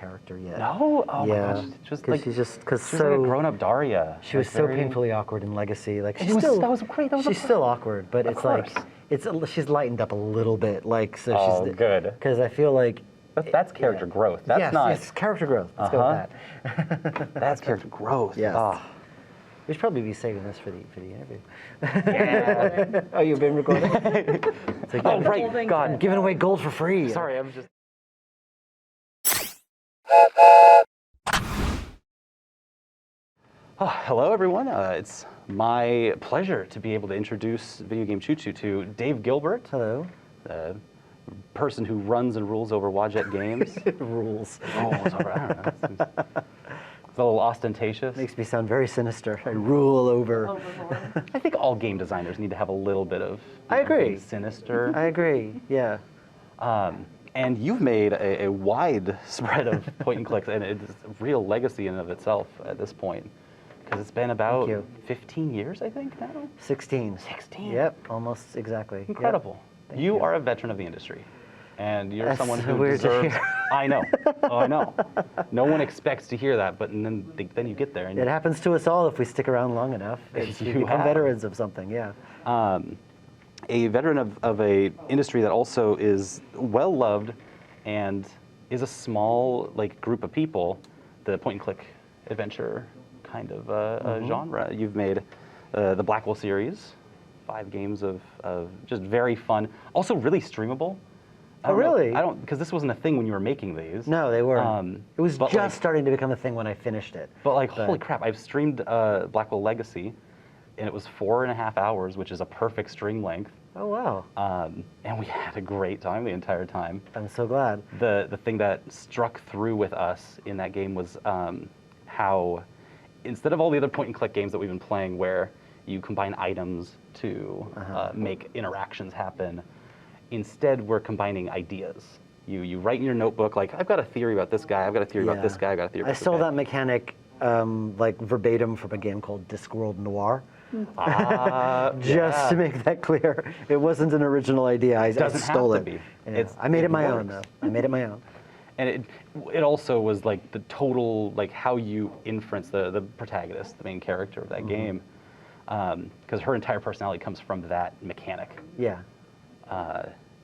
character yet. No? Oh yeah. my gosh. Just like, she's just because she was like a grown-up Daria. She was so painfully awkward in Legacy. Like that was great. She's still awkward, but it's like she's lightened up a little bit. Like so she's good. Because I feel like that's character growth. That's not. Yes, character growth. Let's go with that. That's character growth. Yes. Oh. We should probably be saving this for the interview. Yeah. Oh, you've been recording? It's like, oh, right. God, I'm giving away gold for free. Sorry, I'm just. Oh, hello, everyone. It's my pleasure to be able to introduce Video Game Choo Choo to Dave Gilbert. Hello. The person who runs and rules over Wadjet Games. Rules. Rules over, I don't know. It's a little ostentatious. Makes me sound very sinister. I rule over. I think all game designers need to have a little bit of I agree. being sinister. I agree, yeah. And you've made a wide spread of point and clicks, and it's a real legacy in and of itself at this point. Because it's been about 15 years, I think, now? 16. 16? Yep, almost exactly. Incredible. Yep. You are a veteran of the industry. And you're That's someone so who weird to deserves. hear. I know. Oh, I know. No one expects to hear that, but then you get there. And It happens to us all if we stick around long enough. We become veterans of something, yeah. A veteran of a industry that also is well loved and is a small group of people, the point and click adventure kind of genre. You've made the Blackwell Series, 5 games of just very fun, also really streamable. Oh, really? Because this wasn't a thing when you were making these. No, they weren't. It was just starting to become a thing when I finished it. But holy crap, I've streamed Blackwell Legacy, and it was 4.5 hours, which is a perfect stream length. Oh, wow. And we had a great time the entire time. I'm so glad. The thing that struck through with us in that game was how, instead of all the other point and click games that we've been playing where you combine items to make interactions happen, instead we're combining ideas. You write in your notebook, I've got a theory about this guy, I've got a theory about this guy, I've got a theory about this guy. I stole that mechanic verbatim from a game called Discworld Noir. Just to make that clear. It wasn't an original idea. I stole it. Yeah. I made it my own, though. I made it my own. And it also was the total, how you inference the protagonist, the main character of that game. Because her entire personality comes from that mechanic. Yeah.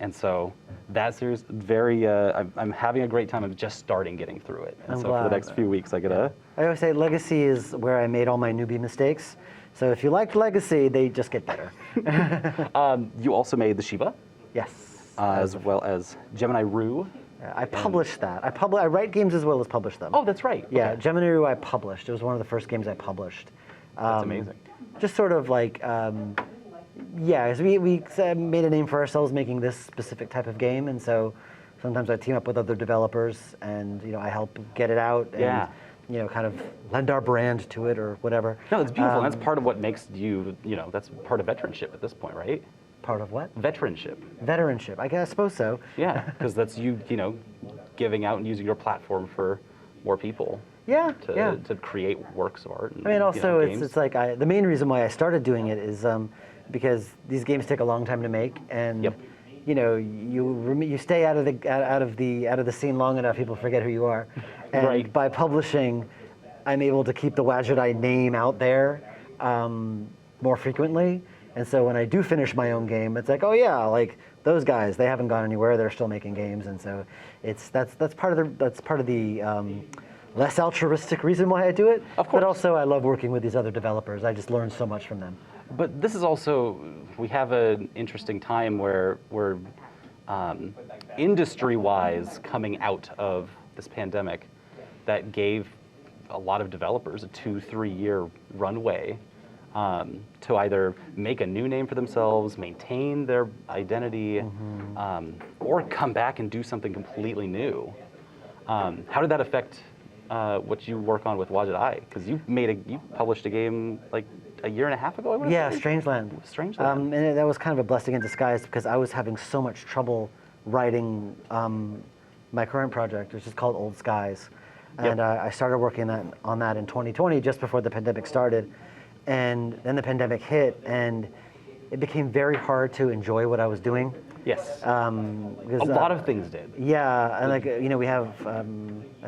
And so that series, I'm having a great time. I'm just starting getting through it. And so for the next few weeks, I always say Legacy is where I made all my newbie mistakes. So if you liked Legacy, they just get better. You also made the Shiva. Yes. As well as Gemini Rue. I published that. I write games as well as publish them. Oh, that's right. Yeah, okay. Gemini Rue I published. It was one of the first games I published. That's amazing. Just sort of because we made a name for ourselves making this specific type of game, and so sometimes I team up with other developers, and I help get it out, and kind of lend our brand to it or whatever. No, it's beautiful. And that's part of what makes you, that's part of veteranship at this point, right? Part of what? Veteranship. Veteranship. I suppose so. Yeah, because that's you, giving out and using your platform for more people. Yeah, to create works of art. And, also it's the main reason why I started doing it is because these games take a long time to make, and you stay out of the scene long enough, people forget who you are, and by publishing, I'm able to keep the Wadjet name out there more frequently. And so when I do finish my own game, it's those guys, they haven't gone anywhere, they're still making games, and so that's part of the less altruistic reason why I do it. Of course. But also I love working with these other developers. I just learn so much from them. But this is also, we have an interesting time where we're industry-wise coming out of this pandemic that gave a lot of developers a 2-3 year runway to either make a new name for themselves, maintain their identity, or come back and do something completely new. How did that affect what you work on with Wadjet? Because you published a game a year and a half ago, I would have say? Strangeland. Strangeland. And that was kind of a blessing in disguise because I was having so much trouble writing my current project, which is called Old Skies. And I started working on that in 2020, just before the pandemic started. And then the pandemic hit, and it became very hard to enjoy what I was doing. Yes. Because, A lot of things did. Yeah, and like we have a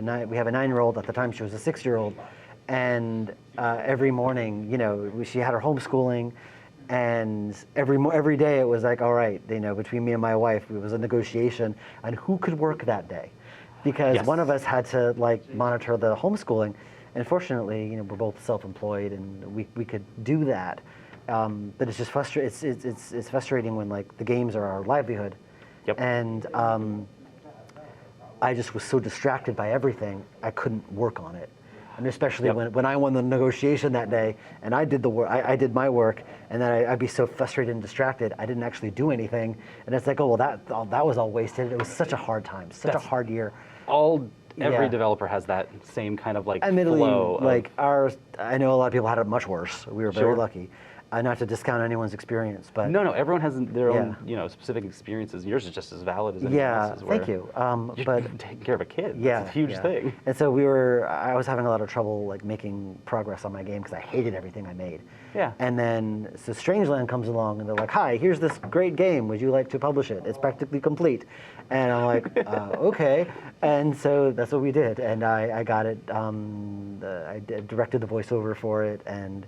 9-year-old. At the time, she was a 6-year-old, and every morning, she had her homeschooling, and every day it was like, all right, between me and my wife, it was a negotiation on who could work that day, because Yes. one of us had to monitor the homeschooling, and fortunately, we're both self-employed and we could do that. But it's just frustrating. It's frustrating when the games are our livelihood, Yep. and I just was so distracted by everything I couldn't work on it, and especially Yep. when I won the negotiation that day and I did the work, I did my work, and then I'd be so frustrated and distracted I didn't actually do anything, and it's like, oh well, that was all wasted. It was such a hard time, such a hard year. Every Yeah. developer has that same kind of Admittedly, flow. I know a lot of people had it much worse. We were very Sure. lucky. Not to discount anyone's experience, but No, everyone has their own, Yeah. specific experiences. Yours is just as valid as anyone yeah, else's. thank you. You're But taking care of a kid. yeah, That's a huge yeah. thing. And so I was having a lot of trouble making progress on my game because I hated everything I made. Yeah. And then so Strangeland comes along and they're like, "Hi, here's this great game. Would you like to publish it? It's practically complete." And I'm like, "Okay." And so that's what we did. And I got it. Directed the voiceover for it, and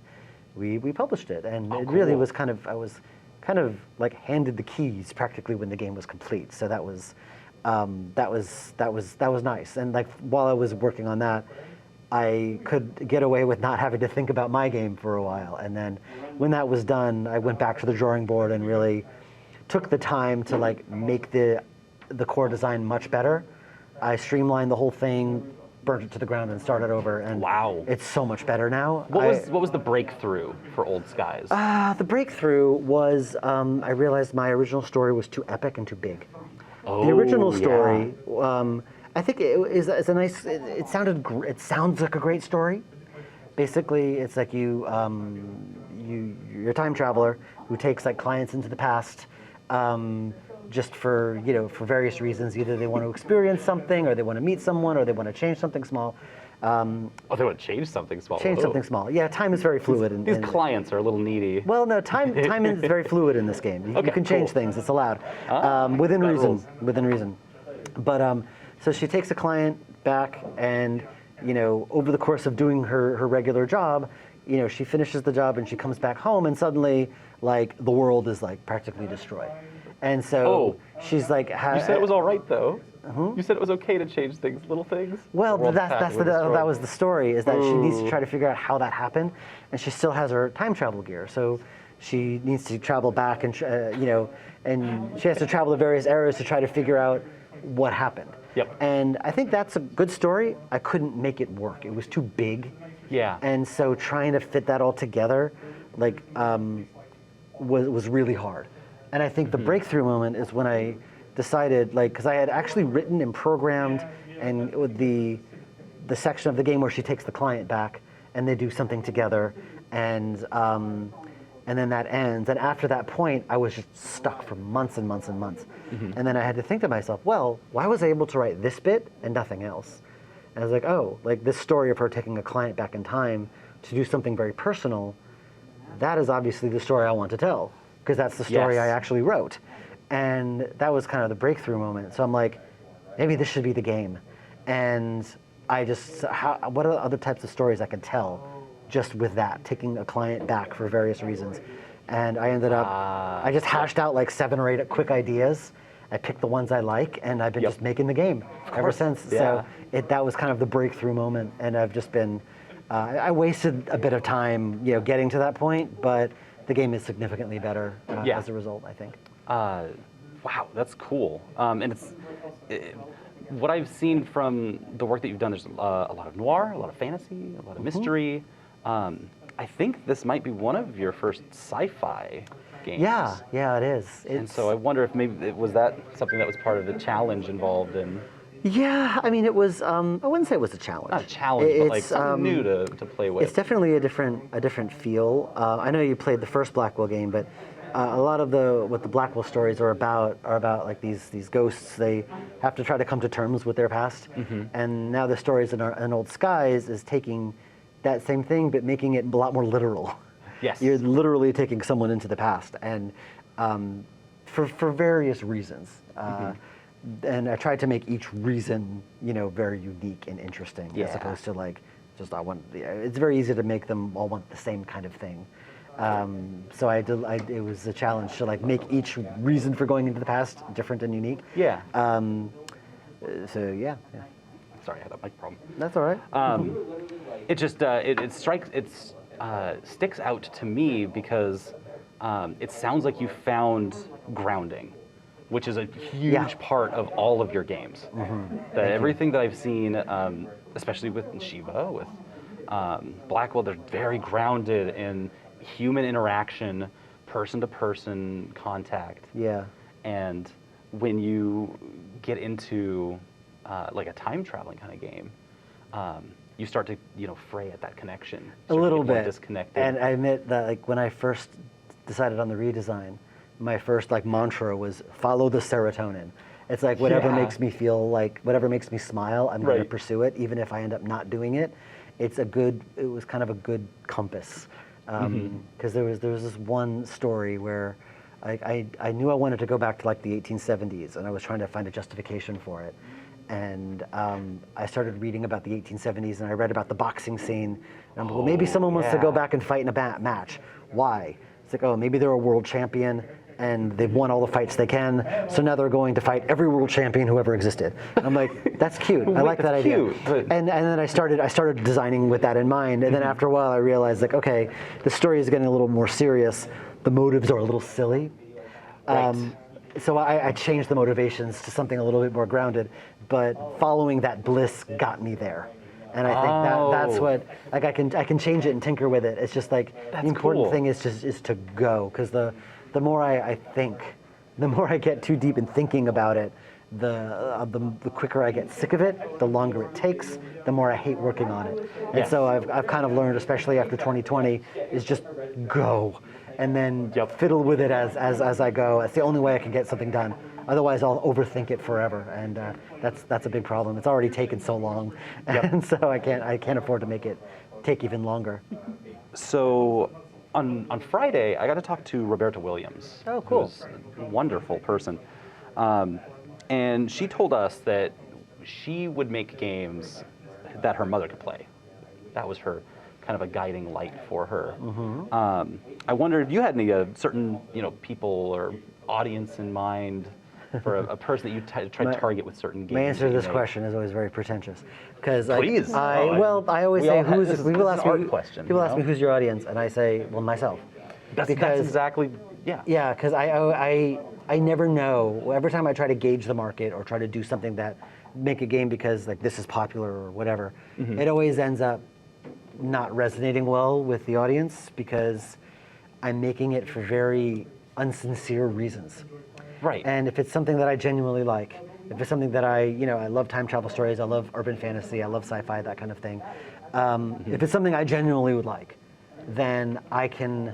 we published it. And it really cool. was I was kind of handed the keys practically when the game was complete. So that was nice. And while I was working on that, I could get away with not having to think about my game for a while. And then when that was done, I went back to the drawing board and really took the time to make the core design much better. I streamlined the whole thing, burnt it to the ground, and started over. And Wow. it's so much better now. What was the breakthrough for Old Skies? The breakthrough was I realized my original story was too epic and too big. Oh, The original yeah. story, I think it's a nice. It sounds like a great story. Basically, it's like you're a time traveler who takes clients into the past, just for various reasons. Either they want to experience something, or they want to meet someone, or they want to change something small. Oh, they want to change something small. Change something small. Yeah, time is very fluid. These clients are a little needy. Well, no, time is very fluid in this game. You Okay, can change cool. things; it's allowed within got reason. rules. Within reason. But so she takes a client back, and over the course of doing her regular job, she finishes the job and she comes back home, and suddenly the world is practically destroyed, and so she's like, You said it was all right, though. Uh-huh. You said it was okay to change things, little things. Well, The world's that destroyed. was the story, is that she needs to Ooh. try to figure out how that happened, and she still has her time travel gear, so she needs to travel back and and she has to travel to various areas to try to figure out what happened. Yep. And I think that's a good story. I couldn't make it work. It was too big. Yeah. And so trying to fit that all together, was really hard. And I think the breakthrough moment is when I decided, because I had actually written and programmed, and with the section of the game where she takes the client back and they do something together, and then that ends. And after that point, I was just stuck for months and months and months. And then I had to think to myself, well, why was I able to write this bit and nothing else? And I was like, oh, this story of her taking a client back in time to do something very personal, that is obviously the story I want to tell, because that's the story Yes. I actually wrote. And that was kind of the breakthrough moment. So I'm like, maybe this should be the game. And I just, what are other types of stories I can tell just with that, taking a client back for various reasons? And I ended up, I just hashed out 7 or 8 quick ideas. I picked the ones I like, and I've been Yep. just making the game ever since. Yeah. So that was kind of the breakthrough moment, and I've just been, I wasted a bit of time, getting to that point, but the game is significantly better Yeah. as a result, I think. Wow, that's cool. And what I've seen from the work that you've done, there's a lot of noir, a lot of fantasy, a lot of mystery. I think this might be one of your first sci-fi games. Yeah, it is. And so I wonder if maybe was that something that was part of the challenge involved in. Yeah, I mean, it was. I wouldn't say it was a challenge. Not a challenge, but something new to play with. It's definitely a different feel. I know you played the first Blackwell game, but a lot of what the Blackwell stories are about these ghosts. They have to try to come to terms with their past, and now the stories in Old Skies is taking that same thing but making it a lot more literal. Yes. You're literally taking someone into the past, and for various reasons. And I tried to make each reason, very unique and interesting, as opposed to like just it's very easy to make them all want the same kind of thing. So it was a challenge to like make each reason for going into the past different and unique. Yeah. So yeah. Sorry, I had a mic problem. That's all right. It just sticks out to me because it sounds like you found grounding, which is a huge part of all of your games. That everything that I've seen, especially with Shiva, with Blackwell, they're very grounded in human interaction, person-to-person contact. Yeah. And when you get into like a time traveling kind of game, you start to fray at that connection. A little bit. Disconnected. And I admit that like when I first decided on the redesign, my first like mantra was follow the serotonin. It's like whatever makes me feel like, whatever makes me smile, I'm going to pursue it, even if I end up not doing it. It was kind of a good compass. Because there was this one story where I knew I wanted to go back to like the 1870s, and I was trying to find a justification for it. And I started reading about the 1870s, and I read about the boxing scene. And I'm like, well, maybe someone wants to go back and fight in a match. Why? It's like, oh, maybe they're a world champion, and they've won all the fights they can, so now they're going to fight every world champion who ever existed. And I'm like, that's cute. I like that idea. And then I started designing with that in mind. And then after a while, I realized like, okay, the story is getting a little more serious. The motives are a little silly. So I changed the motivations to something a little bit more grounded. But following that bliss got me there. And I think that's what, like, I can change it and tinker with it. It's just like the important thing is to go, because the more I think, the more I get too deep in thinking about it, the quicker I get sick of it, the longer it takes, the more I hate working on it. And so I've kind of learned, especially after 2020, is just go, and then fiddle with it as I go. That's the only way I can get something done. Otherwise, I'll overthink it forever, and that's a big problem. It's already taken so long, and so I can't afford to make it take even longer. So on Friday, I got to talk to Roberta Williams. Oh, cool. Who's a wonderful person, and she told us that she would make games that her mother could play. That was her kind of a guiding light for her. I wonder if you had any certain people or audience in mind for a person that you try to target with certain games. My answer to this question is always very pretentious, because Please. I always say people ask me who's your audience, and I say, well, myself. That's exactly Yeah, because I never know. Every time I try to gauge the market or try to do something that make a game because like this is popular or whatever, it always ends up not resonating well with the audience because I'm making it for very unsincere reasons. Right. And if it's something that I genuinely like, if it's something that I love time travel stories, I love urban fantasy, I love sci-fi, that kind of thing. If it's something I genuinely would like, then I can,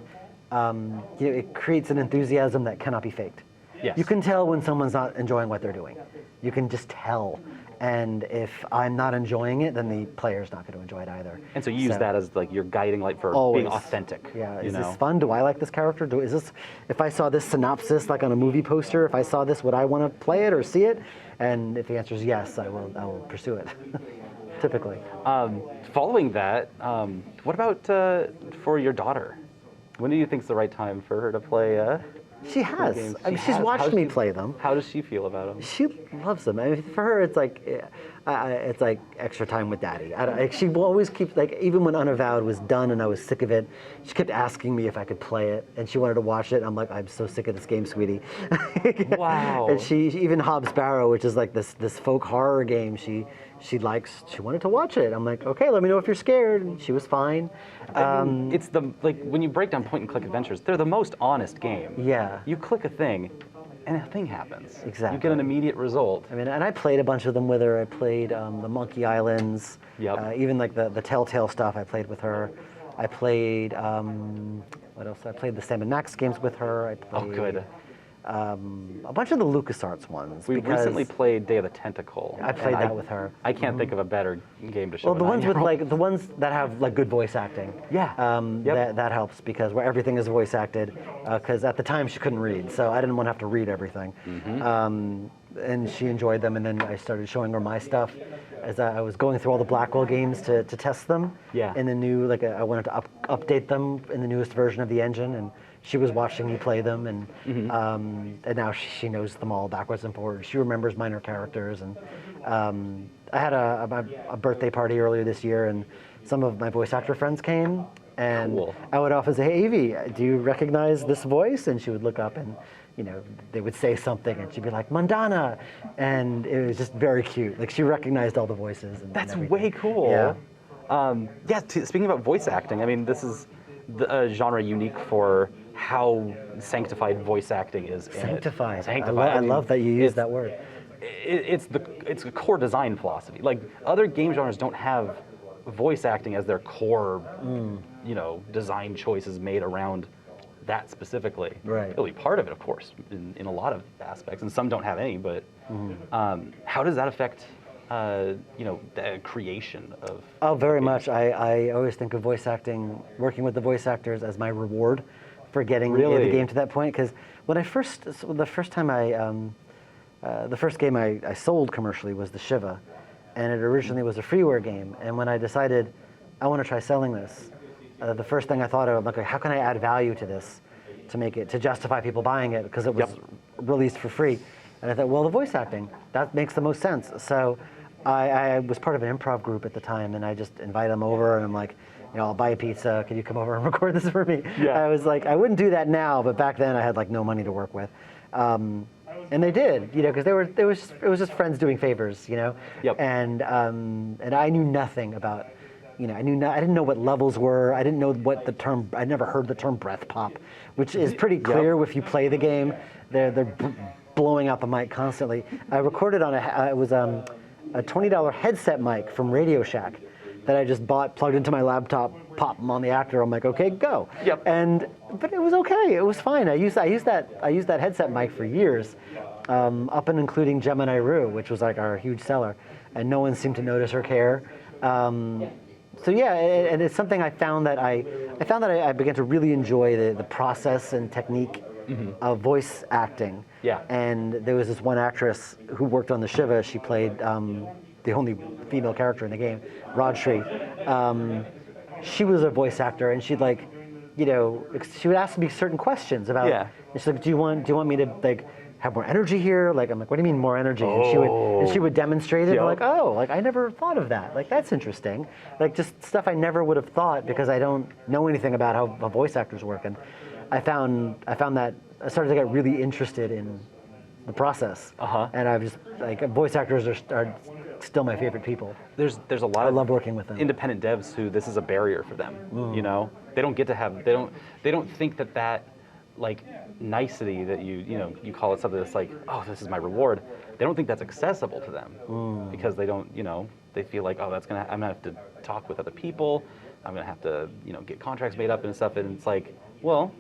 it creates an enthusiasm that cannot be faked. Yes. You can tell when someone's not enjoying what they're doing. You can just tell. And if I'm not enjoying it, then the player's not going to enjoy it either. And so you use that as like your guiding light for being authentic. Yeah, is this fun? Do I like this character? If I saw this synopsis like on a movie poster, if I saw this, would I want to play it or see it? And if the answer is yes, I will pursue it, typically. Following that, what about for your daughter? When do you think is the right time for her to play? She has. She's watched me play them. How does she feel about them? She loves them. I mean, for her, it's like extra time with Daddy. She will always keep, like, even when Unavowed was done and I was sick of it, she kept asking me if I could play it, and she wanted to watch it. I'm like, I'm so sick of this game, sweetie. Wow. And she even Hobbs Barrow, which is like this folk horror game, she wanted to watch it. I'm like, okay, let me know if you're scared. And she was fine. I mean, it's when you break down point and click adventures, they're the most honest game. Yeah. You click a thing, and a thing happens. Exactly. You get an immediate result. I mean, and I played a bunch of them with her. I played the Monkey Islands. Yep. Even like the Telltale stuff I played with her. I played, what else? I played the Sam & Max games with her. I played, Oh, good. a bunch of the LucasArts ones. We because recently played Day of the Tentacle. I played and that with her. I can't think of a better game to show. Well, the ones with nine-year-old. the ones that have like good voice acting. Yeah. That helps because where everything is voice acted. Because at the time she couldn't read, so I didn't want to have to read everything. And she enjoyed them, and then I started showing her my stuff as I was going through all the Blackwell games to test them. Yeah. In the new, I wanted to update them in the newest version of the engine, and she was watching me play them, and now she knows them all backwards and forwards. She remembers minor characters, and I had a birthday party earlier this year, and some of my voice actor friends came, and Cool. I would often say, "Hey, Evie, do you recognize this voice?" And she would look up, and they would say something, and she'd be like, "Mandana," and it was just very cute. Like she recognized all the voices. That's and way cool. Yeah. Speaking about voice acting, I mean, this is a genre unique for how sanctified voice acting is. in it. Sanctified. Sanctified. I mean, love that you use it's- that word. It's a core design philosophy. Like other game genres don't have voice acting as their core, design choices made around that specifically. Right. It'll be part of it, of course, in a lot of aspects, and some don't have any. But how does that affect, the creation of? Oh, very much. I always think of voice acting, working with the voice actors, as my reward for getting Really? the game to that point. Because when the first game I sold commercially was the Shiva, and it originally was a freeware game. And when I decided I want to try selling this, the first thing I thought of, like, how can I add value to this to justify people buying it, because it was released for free. And I thought, well, the voice acting, that makes the most sense. So I was part of an improv group at the time, and I just invited them over, and I'm like, I'll buy a pizza. Can you come over and record this for me? Yeah. I was like, I wouldn't do that now, but back then I had like no money to work with. And they did, because it was just friends doing favors, Yep. And I knew nothing about, I didn't know what levels were. I didn't know what the term. I never heard the term breath pop, which is pretty clear if you play the game. They're blowing out the mic constantly. I recorded on it was a $20 headset mic from Radio Shack that I just bought, plugged into my laptop, pop them on the actor. I'm like, okay, go. Yep. But it was okay. It was fine. I used that headset mic for years, up and including Gemini Rue, which was like our huge seller, and no one seemed to notice or care. So yeah, and it's something I found that I began to really enjoy the process and technique of voice acting. Yeah. And there was this one actress who worked on the Shiva. She played the only female character in the game, Rodshri. She was a voice actor, and she'd she would ask me certain questions about. Yeah. And she's like, do you want me to have more energy here? Like, I'm like, what do you mean more energy? And she would demonstrate it. Yep. I'm like, oh, like I never thought of that. Like, that's interesting. Like, just stuff I never would have thought, because I don't know anything about how voice actors work. And I found that I started to get really interested in the process. And I've just voice actors are still my favorite people. There's a lot I of love working with them. independent devs who this is a barrier for them. They don't get to have they don't think that like nicety that you call it something that's like, oh, this is my reward. They don't think that's accessible to them because they don't they feel like, oh, I'm gonna have to talk with other people. I'm gonna have to get contracts made up and stuff. And it's like, well,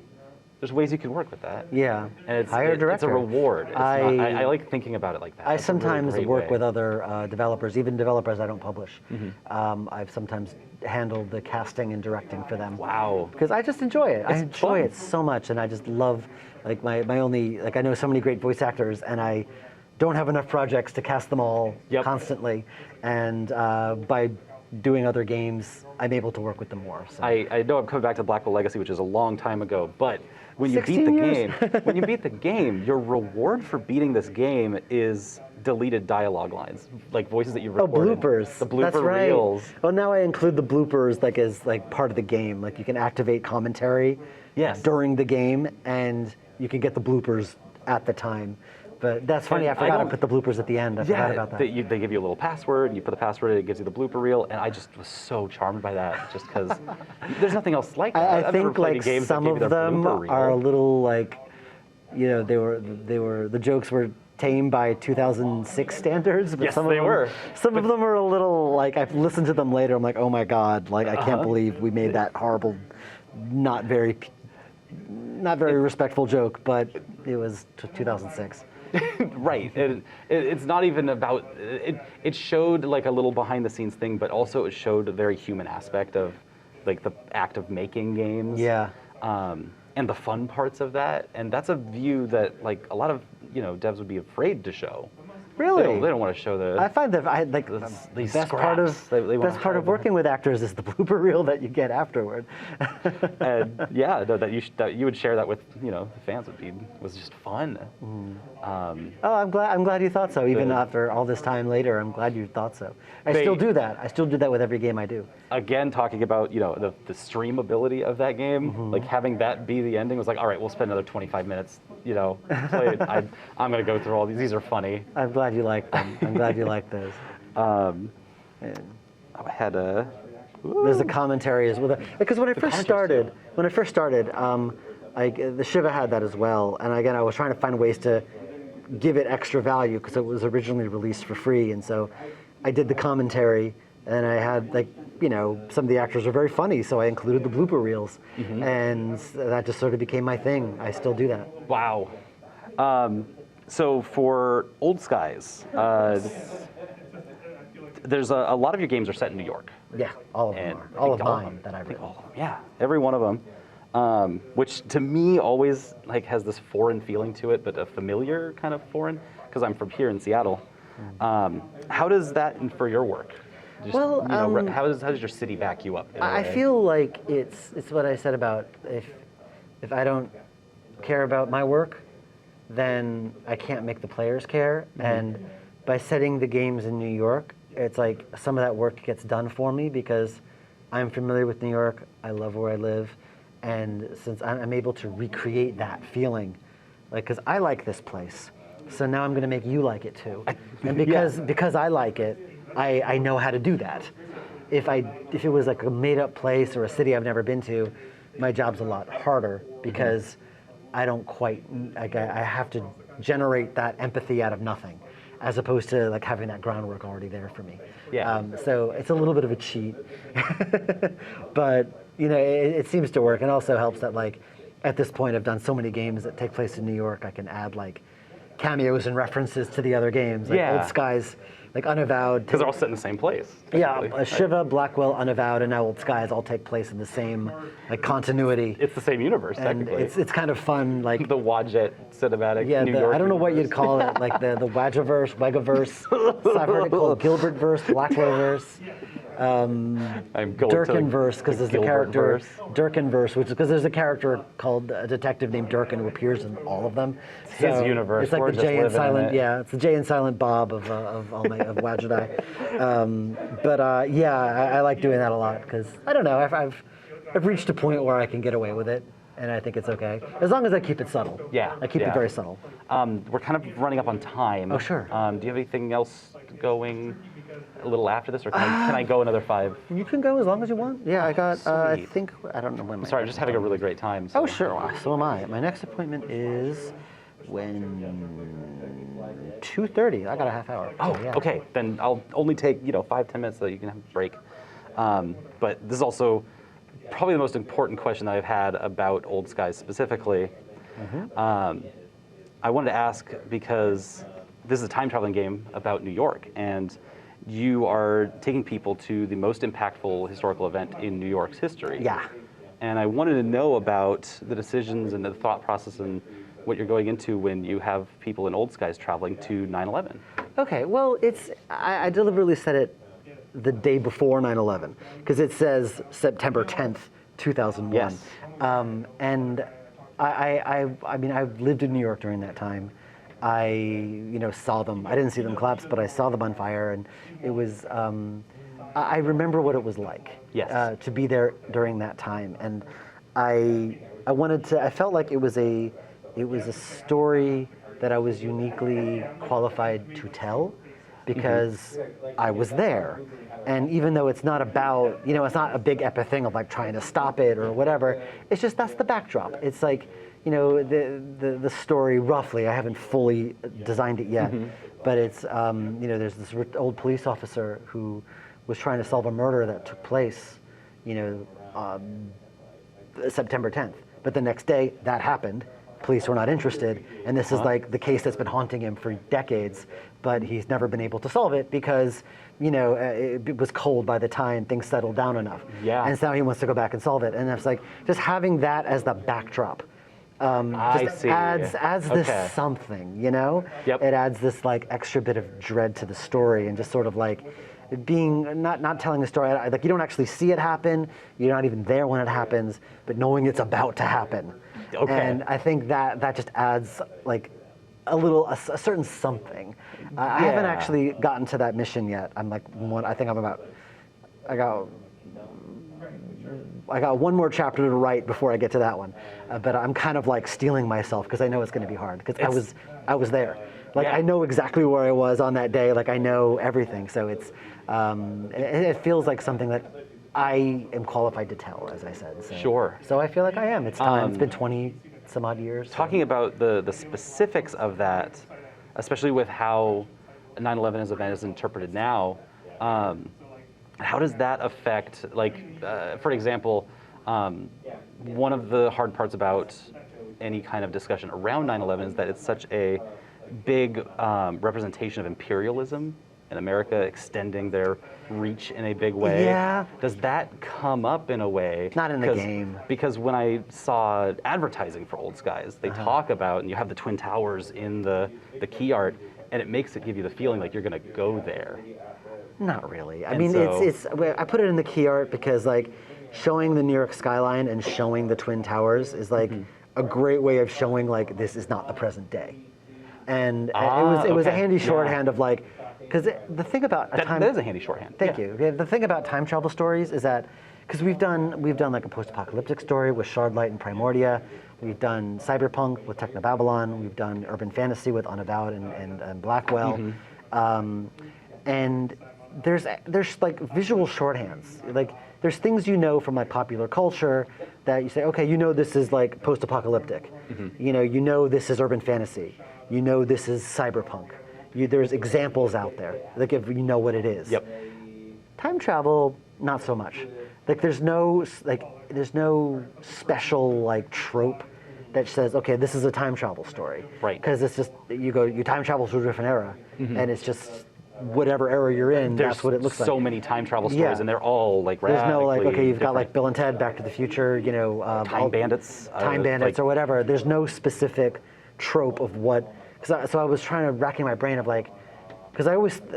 there's ways you can work with that. Yeah. And Hire a director. It's a reward. I like thinking about it like that. I That's a really sometimes great work way. with other developers, even developers I don't publish. I've sometimes handled the casting and directing for them. Wow. Because I just enjoy it. I It's enjoy fun. it so much, and I just love, my only, I know so many great voice actors, and I don't have enough projects to cast them all constantly. And by doing other games, I'm able to work with them more. So. I know I'm coming back to Blackwell Legacy, which is a long time ago, but when you beat 16 the years. game, your reward for beating this game is deleted dialogue lines, like voices that you Oh, recorded. bloopers. The blooper That's right. reels. Oh, now I include the bloopers as part of the game. Like, you can activate commentary during the game, and you can get the bloopers at the time. But that's funny. And I forgot to put the bloopers at the end. I forgot about that. They give you a little password, and you put the password in, it gives you the blooper reel, and I just was so charmed by that, just because there's nothing else like that. I I've never think played a game that some gave you of the them blooper reel. are a little the jokes were tame by 2006 standards, but Yes, some of they them were. Some of them are a little I've listened to them later. I'm like, oh my god, I can't believe we made that horrible, not very not very respectful joke, but it was 2006. Right. It's not even about it. It showed like a little behind the scenes thing, but also it showed a very human aspect of like the act of making games. Yeah. And the fun parts of that, and that's a view that like a lot of devs would be afraid to show. Really? They don't want to show the. I find that these best part of scraps they wanna best part of hide. working with actors is the blooper reel that you get afterward. And yeah, no, that you would share that with the fans was just fun. Oh, I'm glad you thought so. Even after all this time later, I'm glad you thought so. I still do that. I still do that with every game I do. Again, talking about the streamability of that game, like having that be the ending was like, all right, we'll spend another 25 minutes, play it. I'm gonna go through all these. These are funny. I'm glad you like them. I'm glad you like those. I had a. There's a commentary as well. Because when I first started, the Shiva had that as well. And again, I was trying to find ways to give it extra value because it was originally released for free. And so I did the commentary, and I had some of the actors are very funny, so I included the blooper reels, and that just sort of became my thing. I still do that. Wow. So for Old Skies, there's a lot of your games are set in New York. Yeah, all of them And are. I All of think mine that I've written. all of them. Yeah, every one of them. Which to me always has this foreign feeling to it, but a familiar kind of foreign, because I'm from here in Seattle. How does that for your work? Just, Well, how does your city back you up? I feel like it's what I said about if I don't care about my work, then I can't make the players care. And by setting the games in New York, it's like some of that work gets done for me because I'm familiar with New York. I love where I live, and since I'm able to recreate that feeling, because I like this place, so now I'm going to make you like it too. And because I like it, I know how to do that. If it was like a made-up place or a city I've never been to, my job's a lot harder because I don't quite I have to generate that empathy out of nothing, as opposed to like having that groundwork already there for me. Yeah. So it's a little bit of a cheat, but it seems to work, and also helps that like at this point I've done so many games that take place in New York. I can add like cameos and references to the other games, like Old Skies, like Unavowed. Because they're all set in the same place. Yeah, Shiva, Blackwell, Unavowed, and now Old Skies all take place in the same like continuity. It's the same universe, And technically. it's kind of fun, like the Wadjet cinematic. yeah. New York I don't know what universe. you'd call it, like the Wadjaverse, Wegaverse. So I've heard it called Gilbertverse, Blackwellverse, I'm going Durkinverse, because there's a character Gilbertverse. Durkinverse, which is because there's a character called a detective named Durkin who appears in all of them. His universe. It's like We're the just Jay and living in Silent, it. yeah, it's the Jay and Silent Bob of Wadjet. I like doing that a lot because I don't know, I've reached a point where I can get away with it, and I think it's okay as long as I keep it subtle. Yeah, I keep it yeah. very subtle. We're kind of running up on time. Oh, sure. Do you have anything else going a little after this, or can I go another 5? You can go as long as you want. Yeah, I got. I Sweet. think I don't know when. Sorry, I'm just having a really great time. So. Oh sure, well, so am I. My next appointment is when 2:30. I got a half hour. Oh, so, yeah. okay. Then I'll only take 5-10 minutes so that you can have a break. But this is also probably the most important question that I've had about Old Skies specifically. I wanted to ask because this is a time traveling game about New York, and you are taking people to the most impactful historical event in New York's history. Yeah. And I wanted to know about the decisions and the thought process and what you're going into when you have people in Old Skies traveling to 9/11. Okay. Well, I deliberately said it the day before 9/11 because it says September 10th, 2001. Yes. And I mean, I've lived in New York during that time. I saw them. I didn't see them collapse, but I saw them on fire, and it was. I remember what it was like. Yes. To be there during that time, and I wanted to. I felt like it was a story that I was uniquely qualified to tell because I was there. And even though it's not about, it's not a big epic thing of like trying to stop it or whatever, it's just that's the backdrop. It's like, the story roughly, I haven't fully designed it yet, but it's, there's this old police officer who was trying to solve a murder that took place, September 10th. but the next day that happened. Police were not interested, and this is like the case that's been haunting him for decades, but he's never been able to solve it because, it was cold by the time things settled down enough. Yeah. And so now he wants to go back and solve it. And it's like, just having that as the backdrop just adds this something, Yep. It adds this like extra bit of dread to the story, and just sort of like being not telling the story, like you don't actually see it happen, you're not even there when it happens, but knowing it's about to happen. Okay. And I think that just adds like a certain something. I haven't actually gotten to that mission yet. I'm like I got one more chapter to write before I get to that one, but I'm kind of like steeling myself because I know it's going to be hard because I was there. Like I know exactly where I was on that day. Like I know everything. So it's it feels like something that I am qualified to tell, as I said. So, Sure. So I feel like I am. It's time. It's been 20 some odd years. Talking about the specifics of that, especially with how 9/11 as an event is interpreted now, how does that affect, like, for example, one of the hard parts about any kind of discussion around 9/11 is that it's such a big representation of imperialism in America extending their reach in a big way. Yeah. Does that come up in a way? Not in the game. Because when I saw advertising for Old Skies, they talk about, and you have the Twin Towers in the key art, and it makes it give you the feeling like you're going to go there. Not really. I And mean, so- I put it in the key art because like showing the New York skyline and showing the Twin Towers is like a great way of showing like this is not the present day. And it was a handy shorthand of like, because the thing about That is a handy shorthand. Thank you. Yeah, the thing about time travel stories is that, because we've done like a post-apocalyptic story with Shardlight and Primordia, we've done cyberpunk with Technobabylon, we've done urban fantasy with Unavowed and Blackwell, and there's like visual shorthands, like there's things from like popular culture that you say, okay, this is like post-apocalyptic, this is urban fantasy, this is cyberpunk. There's examples out there, like if you know what it is. Yep. Time travel, not so much. Like there's no special like trope that says, okay, this is a time travel story. Right. Because it's just you time travel to a different era, and it's just whatever era you're in, that's what it looks like. So many time travel stories, Yeah. and they're all like There's no like, okay, you've got different. like Bill and Ted, Back to the Future, Time Bandits. Time Bandits or whatever. There's no specific trope of what. So I was racking my brain of like, because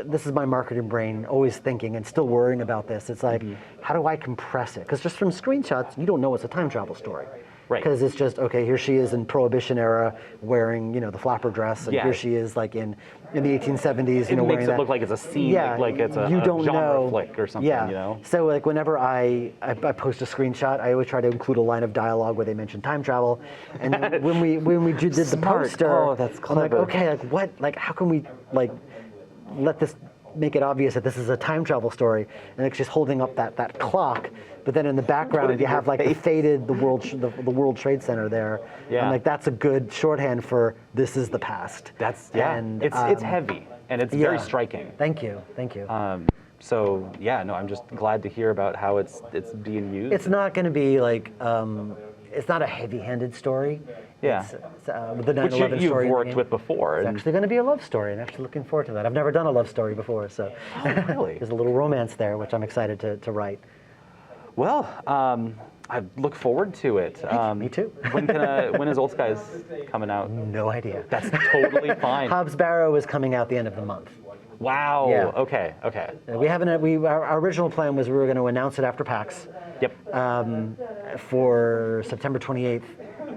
this is my marketing brain, always thinking and still worrying about this. It's like, how do I compress it? Because just from screenshots, you don't know it's a time travel story. Right. Because it's just, okay, here she is in Prohibition era wearing, the flapper dress, and Yeah. here she is like in the 1870s, It wearing makes it that. look like it's a scene, like it's a don't genre know. flick or something, Yeah. So like whenever I post a screenshot, I always try to include a line of dialogue where they mention time travel. And then when we did the Smart. poster, Oh, that's I'm like, clever. okay, like what, like how can we like let this make it obvious that this is a time travel story? And it's just holding up that clock, but then in the background you have like the faded the World Trade Center there. Yeah. And like that's a good shorthand for this is the past. And it's heavy and it's very striking. Thank you. So yeah, no, I'm just glad to hear about how it's being used. It's not going to be like it's not a heavy-handed story. Yeah. It's, with the 9/11 Which you've story. worked with before. It's and- actually going to be a love story, and I'm actually looking forward to that. I've never done a love story before, so really? there's a little romance there, which I'm excited to write. Well, I look forward to it. Me too. When is Old Skies coming out? No idea. That's totally fine. Hobbs Barrow is coming out the end of the month. Wow. Yeah. Okay. We haven't. Our original plan was we were going to announce it after PAX. Yep. For September 28th,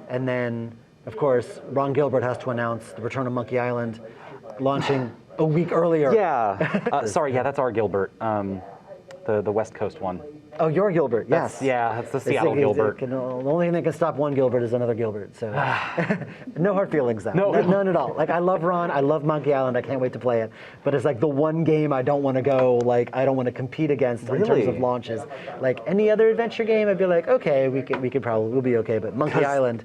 and then of course Ron Gilbert has to announce the return of Monkey Island, launching a week earlier. Yeah. Sorry. Yeah, that's our Gilbert. The West Coast one. Oh, your Gilbert, yes. That's the Seattle Gilbert. The only thing that can stop one Gilbert is another Gilbert. So, no hard feelings though. No. None at all. Like I love Ron, I love Monkey Island. I can't wait to play it. But it's like the one game I don't want to go. Like I don't want to compete against in terms of Really? launches. Like any other adventure game, I'd be like, okay, we'll be okay. But Monkey Island.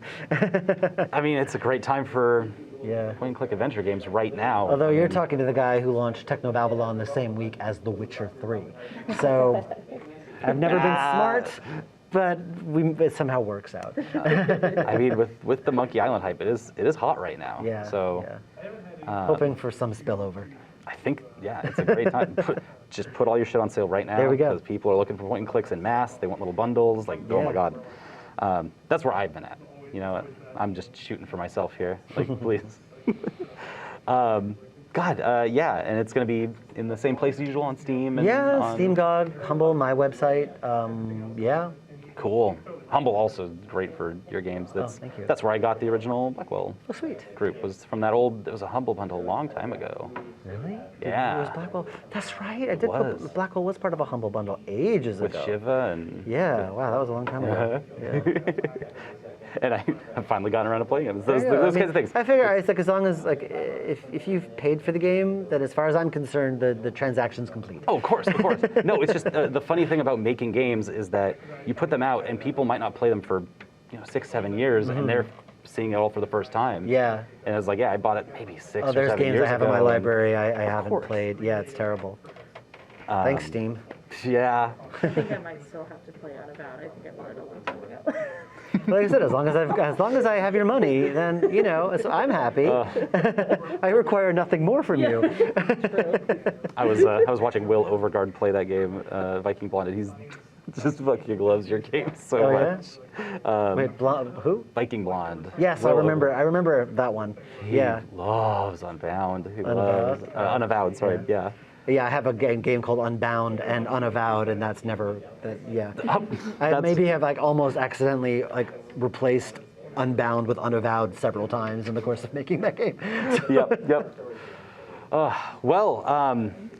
I mean, it's a great time for Yeah. point-and-click adventure games right now. Although you're talking to the guy who launched Technobabylon the same week as The Witcher 3. So I've never been smart, but it somehow works out. I mean, with the Monkey Island hype, it is hot right now. Yeah. So, hoping for some spillover. I think, yeah, it's a great time. Just put all your shit on sale right now. There we go. Because people are looking for point and clicks en masse. They want little bundles. Like, oh my God. That's where I've been at. You know, I'm just shooting for myself here. Like, please. Yeah, and it's going to be in the same place as usual on Steam. And on... Steam, GOG, Humble, my website. Yeah. Cool. Humble also is great for your games. Thank you. That's where I got the original Blackwell Sweet. group. Was from that old. It was a Humble bundle a long time ago. Really? Yeah. It was Blackwell. That's right. I did. Blackwell was part of a Humble bundle ages with ago. Shiva and. Yeah. Wow, that was a long time ago. Yeah. And I've finally gotten around to playing them. Those kinds of things. I figure it's like as long as if you've paid for the game, then as far as I'm concerned, the transaction's complete. Oh, of course. No, it's just the funny thing about making games is that you put them out and people might not play them for 6-7 years, and they're seeing it all for the first time. Yeah. And it's like, yeah, I bought it maybe 6 or 7 years ago. There's games I have in my library I haven't played. Yeah, it's terrible. Thanks, Steam. Yeah. I think I might still have to play Unavowed. I think I bought it a long time ago. Like I said, as long as I have your money, then I'm happy. I require nothing more from you. True. I was watching Will Overgaard play that game, Viking Blonde, and he's just fucking loves your game so much. Wait, who? Viking Blonde. Yes, Will I remember that one. He yeah. loves Unbound. He Unavowed? loves Unavowed. Sorry. Yeah. Yeah, I have a game called Unbound and Unavowed, and that's never. I maybe have almost accidentally replaced Unbound with Unavowed several times in the course of making that game. Yep.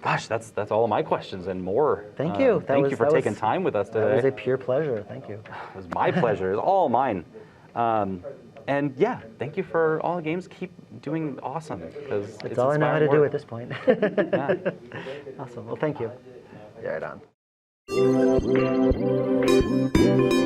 Gosh, that's all of my questions and more. Thank you. Thank you for taking time with us today. That was a pure pleasure. Thank you. It was my pleasure. It was all mine. And yeah, thank you for all the games. Keep doing awesome because That's all I know how to do at this point. Yeah. Awesome. Well, thank you. Yeah, right on.